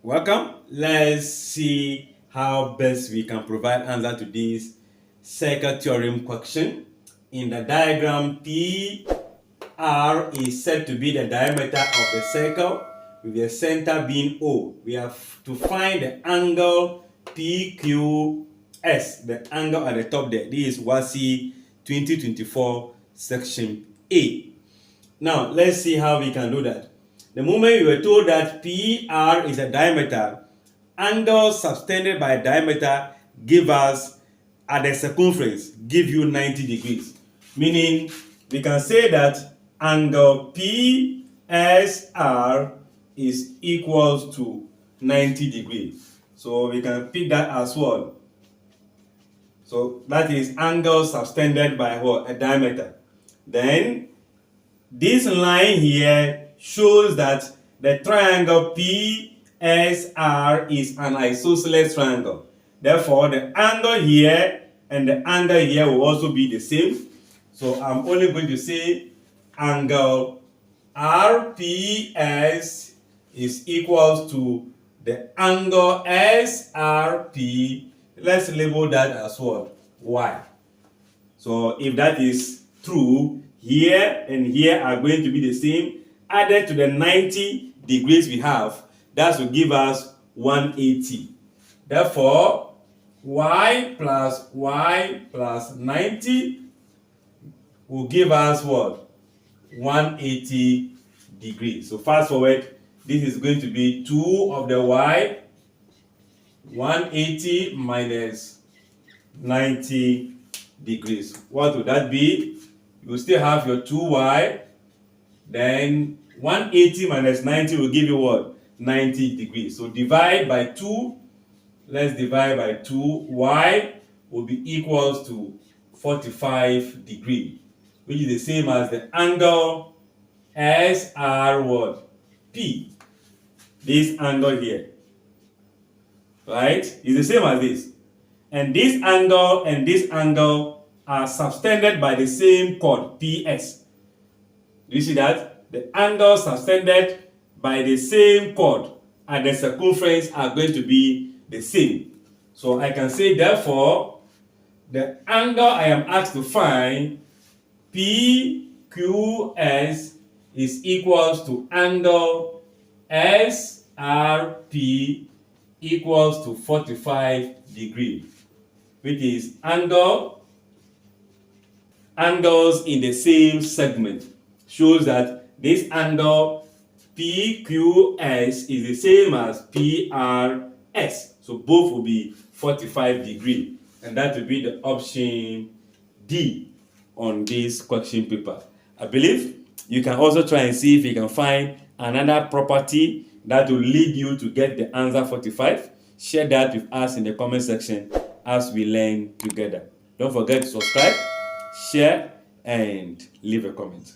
Welcome. Let's see how best we can provide answer to this circle theorem question. In the diagram, PR is said to be the diameter of the circle with the center being O. We have to find the angle PQS, the angle at the top there. This is WASSCE 2024 section A. Now, let's see how we can do that. The moment we were told that PR is a diameter, angles subtended by diameter give us, at the circumference, give you 90 degrees. Meaning, we can say that angle PSR is equals to 90 degrees. So we can pick that as well. So that is angle subtended by what? A diameter. Then this line here shows that the triangle PSR is an isosceles triangle. Therefore, the angle here and the angle here will also be the same. So I'm only going to say angle RPS is equals to the angle SRP. Let's label that as what? Y. So if that is true, here and here are going to be the same. Added to the 90 degrees we have, that will give us 180. Therefore, y plus 90 will give us what? 180 degrees. So fast forward, this is going to be 2 of the y, 180 minus 90 degrees. What would that be? You still have your 2y, then 180 minus 90 will give you what? 90 degrees. So divide by 2. Let's divide by 2. Y will be equals to 45 degrees, which is the same as the angle SR what? P. This angle here. Right? Is the same as this. And this angle are subtended by the same chord, PS. Do you see that? The angles subtended by the same chord and the circumference are going to be the same. So I can say, therefore, the angle I am asked to find, PQS, is equals to angle SRP equals to 45 degrees, which is angles in the same segment. Shows that this angle PQS is the same as PRS. So both will be 45 degrees. And that will be the option D on this question paper. I believe you can also try and see if you can find another property that will lead you to get the answer 45. Share that with us in the comment section as we learn together. Don't forget to subscribe, share, and leave a comment.